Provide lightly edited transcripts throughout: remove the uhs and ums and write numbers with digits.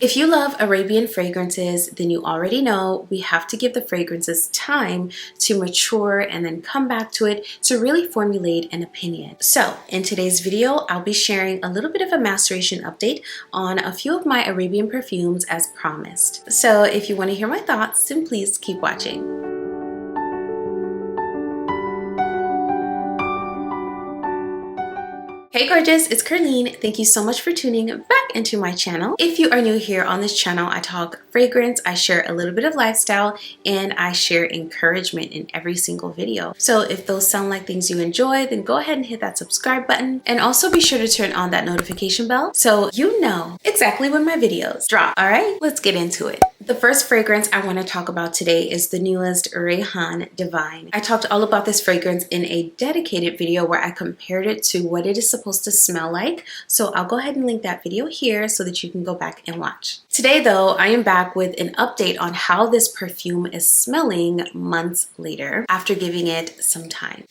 If you love Arabian fragrances, then you already know we have to give the fragrances time to mature and then come back to it to really formulate an opinion. So in today's video, I'll be sharing a little bit of a maceration update on a few of my Arabian perfumes as promised. So if you want to hear my thoughts, then please keep watching. Hey gorgeous, it's Ker-leen. Thank you so much for tuning back into my channel. If you are new here on this channel, I talk fragrance, I share a little bit of lifestyle, and I share encouragement in every single video. So if those sound like things you enjoy, then go ahead and hit that subscribe button, and also be sure to turn on that notification bell so you know exactly when my videos drop. All right, let's get into it. The first fragrance I want to talk about today is the newest Rayhaan Divine. I talked all about this fragrance in a dedicated video where I compared it to what it is supposed to smell like. So I'll go ahead and link that video here so that you can go back and watch. Today though, I am back with an update on how this perfume is smelling months later after giving it some time.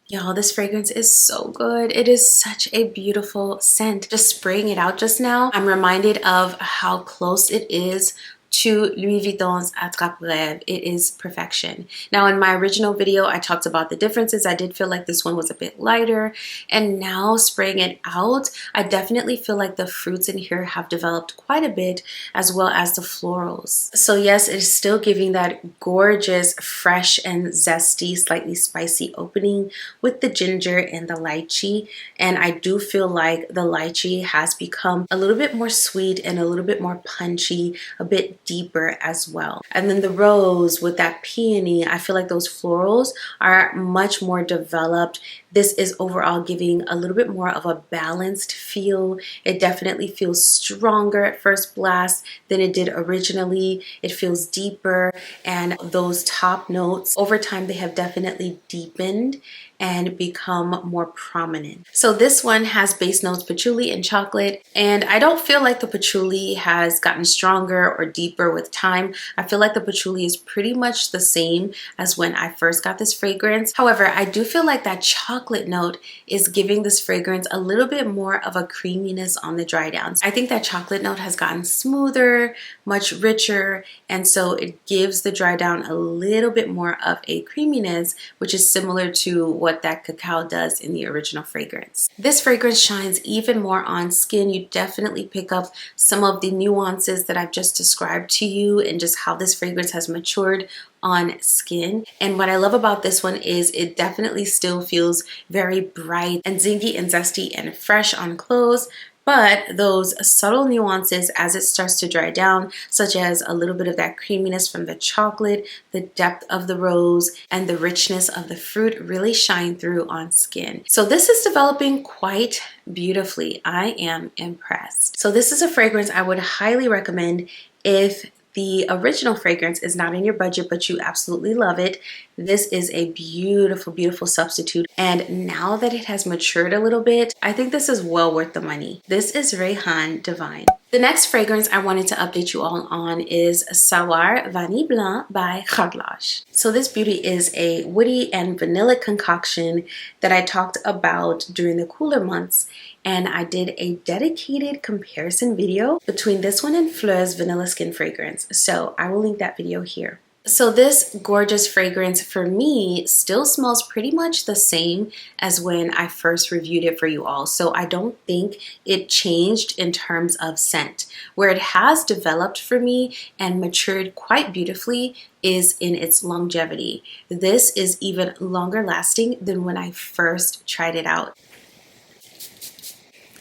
Y'all, this fragrance is so good. It is such a beautiful scent. Just spraying it out just now, I'm reminded of how close it is to Louis Vuitton's Attrape-Rêve. It is perfection. Now in my original video, I talked about the differences. I did feel like this one was a bit lighter, and now spraying it out, I definitely feel like the fruits in here have developed quite a bit, as well as the florals. So yes, it is still giving that gorgeous, fresh and zesty, slightly spicy opening with the ginger and the lychee. And I do feel like the lychee has become a little bit more sweet and a little bit more punchy, a bit deeper as well. And then the rose with that peony, I feel like those florals are much more developed. This is overall giving a little bit more of a balanced feel. It definitely feels stronger at first blast than it did originally. It feels deeper, and those top notes, over time, they have definitely deepened and become more prominent. So this one has base notes patchouli and chocolate, and I don't feel like the patchouli has gotten stronger or deeper with time. I feel like the patchouli is pretty much the same as when I first got this fragrance. However, I do feel like that chocolate note is giving this fragrance a little bit more of a creaminess on the dry downs. I think that chocolate note has gotten smoother, much richer, and so it gives the dry down a little bit more of a creaminess, which is similar to what that cacao does in the original fragrance. This fragrance shines even more on skin. You definitely pick up some of the nuances that I've just described to you and just how this fragrance has matured on skin. And what I love about this one is it definitely still feels very bright and zingy and zesty and fresh on clothes, but those subtle nuances as it starts to dry down, such as a little bit of that creaminess from the chocolate, the depth of the rose, and the richness of the fruit really shine through on skin. So this is developing quite beautifully. I am impressed. So this is a fragrance I would highly recommend if the original fragrance is not in your budget, but you absolutely love it. This is a beautiful, beautiful substitute. And now that it has matured a little bit, I think this is well worth the money. This is Rayhaan Divine. The next fragrance I wanted to update you all on is Sawaar Vanille Blanc by Khadlaj. So this beauty is a woody and vanilla concoction that I talked about during the cooler months, and I did a dedicated comparison video between this one and Fleur's Vanilla Skin fragrance. So I will link that video here. So this gorgeous fragrance for me still smells pretty much the same as when I first reviewed it for you all. So I don't think it changed in terms of scent. Where it has developed for me and matured quite beautifully is in its longevity. This is even longer lasting than when I first tried it out.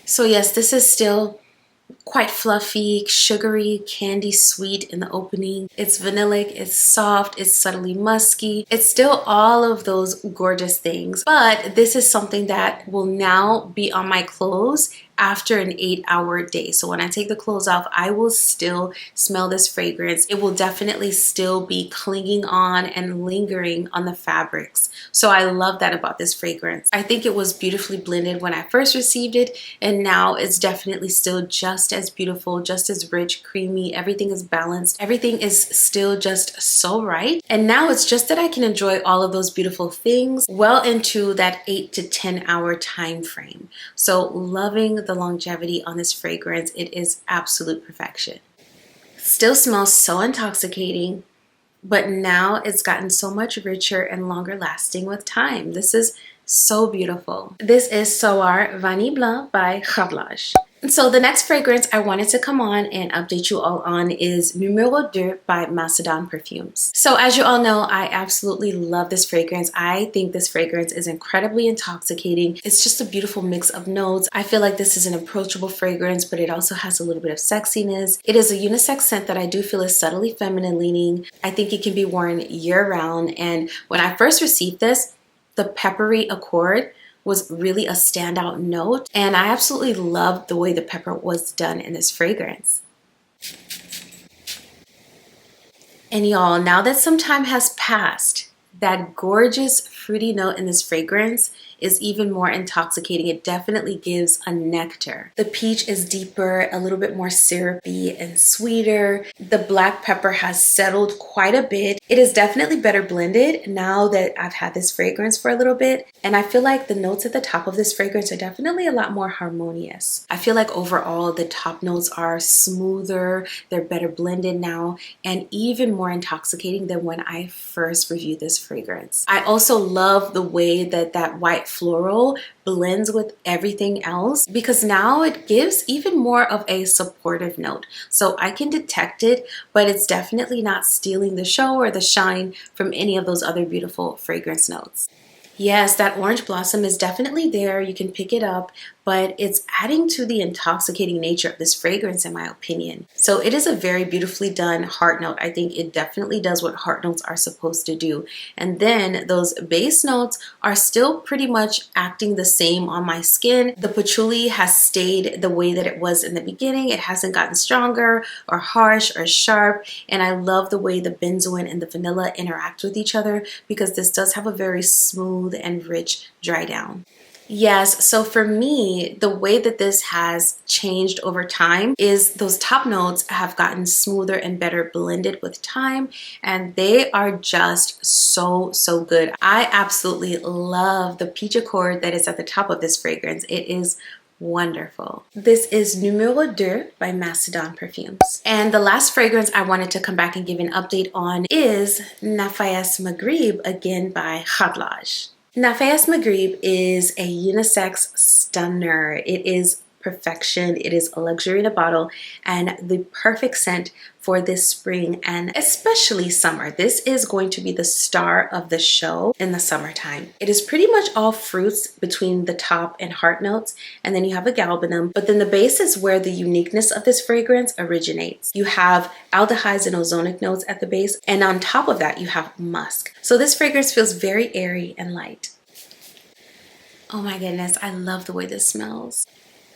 So yes, this is still quite fluffy, sugary, candy sweet in the opening. It's vanillic, it's soft, it's subtly musky. It's still all of those gorgeous things, but this is something that will now be on my clothes after an 8-hour day. So when I take the clothes off, I will still smell this fragrance. It will definitely still be clinging on and lingering on the fabrics. So I love that about this fragrance. I think it was beautifully blended when I first received it, and now it's definitely still just as beautiful, just as rich, creamy. Everything is balanced. Everything is still just so right. And now it's just that I can enjoy all of those beautiful things well into that 8 to 10 hour time frame. So loving the longevity on this fragrance. It is absolute perfection. Still smells so intoxicating, but now it's gotten so much richer and longer lasting with time. This is so beautiful. This is Sawaar Vanille Blanc by Khadlaj. So the next fragrance I wanted to come on and update you all on is Numero Dur by Arabian Perfumes. So as you all know, I absolutely love this fragrance. I think this fragrance is incredibly intoxicating. It's just a beautiful mix of notes. I feel like this is an approachable fragrance, but it also has a little bit of sexiness. It is a unisex scent that I do feel is subtly feminine leaning. I think it can be worn year round. And when I first received this, the peppery accord was really a standout note, and I absolutely loved the way the pepper was done in this fragrance. And y'all, now that some time has passed, that gorgeous fruity note in this fragrance is even more intoxicating. It definitely gives a nectar. The peach is deeper, a little bit more syrupy and sweeter. The black pepper has settled quite a bit. It is definitely better blended now that I've had this fragrance for a little bit. And I feel like the notes at the top of this fragrance are definitely a lot more harmonious. I feel like overall the top notes are smoother, they're better blended now, and even more intoxicating than when I first reviewed this fragrance. I also love the way that that white floral blends with everything else, because now it gives even more of a supportive note. So I can detect it, but it's definitely not stealing the show or the shine from any of those other beautiful fragrance notes. Yes, that orange blossom is definitely there. You can pick it up, but it's adding to the intoxicating nature of this fragrance in my opinion. So it is a very beautifully done heart note. I think it definitely does what heart notes are supposed to do. And then those base notes are still pretty much acting the same on my skin. The patchouli has stayed the way that it was in the beginning. It hasn't gotten stronger or harsh or sharp. And I love the way the benzoin and the vanilla interact with each other, because this does have a very smooth and rich dry down. Yes, so for me, the way that this has changed over time is those top notes have gotten smoother and better blended with time, and they are just so good. I absolutely love the peach accord that is at the top of this fragrance. It is wonderful. This is Numero Dur by Arabian Perfumes. And the last fragrance I wanted to come back and give an update on is Nafais Maghreb, again by Khadlaj. Nafais Maghreb is a unisex stunner. It is perfection. It is a luxury in a bottle and the perfect scent for this spring and especially summer. This is going to be the star of the show in the summertime. It is pretty much all fruits between the top and heart notes, and then you have a galbanum, but then the base is where the uniqueness of this fragrance originates. You have aldehydes and ozonic notes at the base, and on top of that you have musk. So this fragrance feels very airy and light. Oh my goodness, I love the way this smells.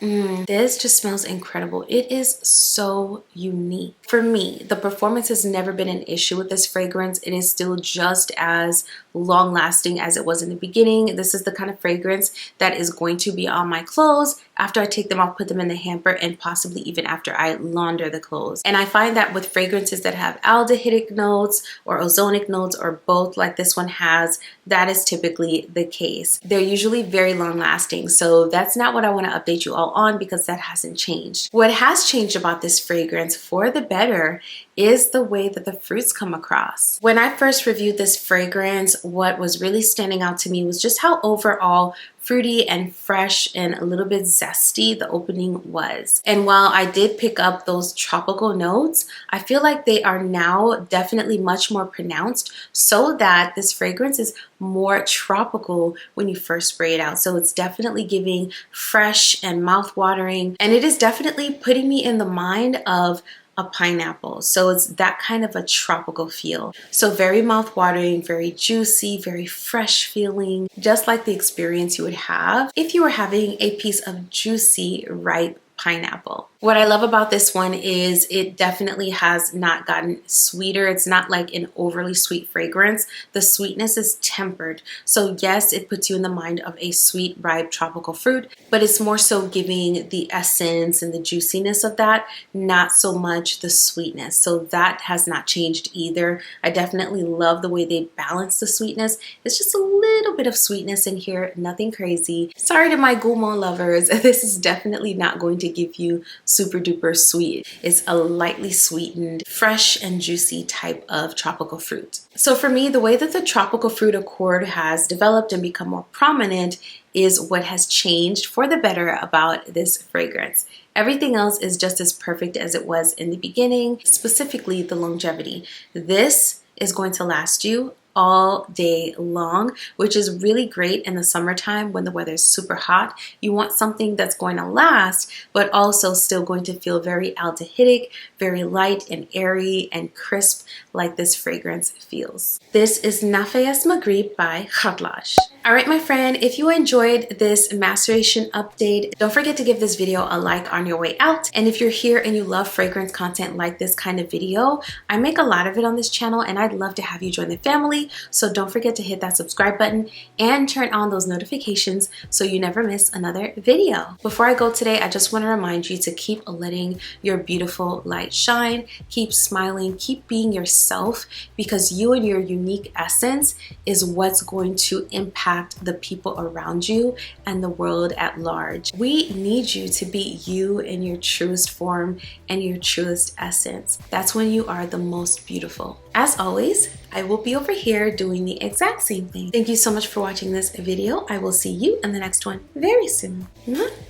This just smells incredible. It is so unique. For me, the performance has never been an issue with this fragrance. It is still just as long lasting as it was in the beginning. This is the kind of fragrance that is going to be on my clothes after I take them off, put them in the hamper, and possibly even after I launder the clothes. And I find that with fragrances that have aldehydic notes or ozonic notes or both like this one has, that is typically the case. They're usually very long lasting. So that's not what I want to update you all on, because that hasn't changed. What has changed about this fragrance for the better is the way that the fruits come across. When I first reviewed this fragrance, what was really standing out to me was just how overall fruity and fresh and a little bit zesty the opening was. And while I did pick up those tropical notes, I feel like they are now definitely much more pronounced, so that this fragrance is more tropical when you first spray it out. So it's definitely giving fresh and mouth-watering, and it is definitely putting me in the mind of a pineapple. So it's that kind of a tropical feel. So very mouth-watering, very juicy, very fresh feeling, just like the experience you would have if you were having a piece of juicy, ripe pineapple. What I love about this one is it definitely has not gotten sweeter. It's not like an overly sweet fragrance. The sweetness is tempered. So yes, it puts you in the mind of a sweet, ripe tropical fruit, but but it's more so giving the essence and the juiciness of that, not so much the sweetness. So that has not changed either. I definitely love the way they balance the sweetness. It's just a little bit of sweetness in here, nothing crazy. Sorry to my gourmand lovers, this is definitely not going to give you super duper sweet. It's a lightly sweetened, fresh and juicy type of tropical fruit. So for me, the way that the tropical fruit accord has developed and become more prominent is what has changed for the better about this fragrance. Everything else is just as perfect as it was in the beginning, specifically the longevity. This is going to last you all day long, which is really great in the summertime when the weather is super hot. You want something that's going to last, but also still going to feel very aldehydic, very light and airy and crisp like this fragrance feels. This is Nafais Maghreb by Khadlaj. Alright my friend, if you enjoyed this maceration update, don't forget to give this video a like on your way out. And if you're here and you love fragrance content like this kind of video, I make a lot of it on this channel and I'd love to have you join the family. So don't forget to hit that subscribe button and turn on those notifications so you never miss another video. Before I go today, I just want to remind you to keep letting your beautiful light shine, keep smiling, keep being yourself, because you and your unique essence is what's going to impact the people around you and the world at large. We need you to be you in your truest form and your truest essence. That's when you are the most beautiful. As always, I will be over here doing the exact same thing. Thank you so much for watching this video. I will see you in the next one very soon.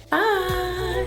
Bye.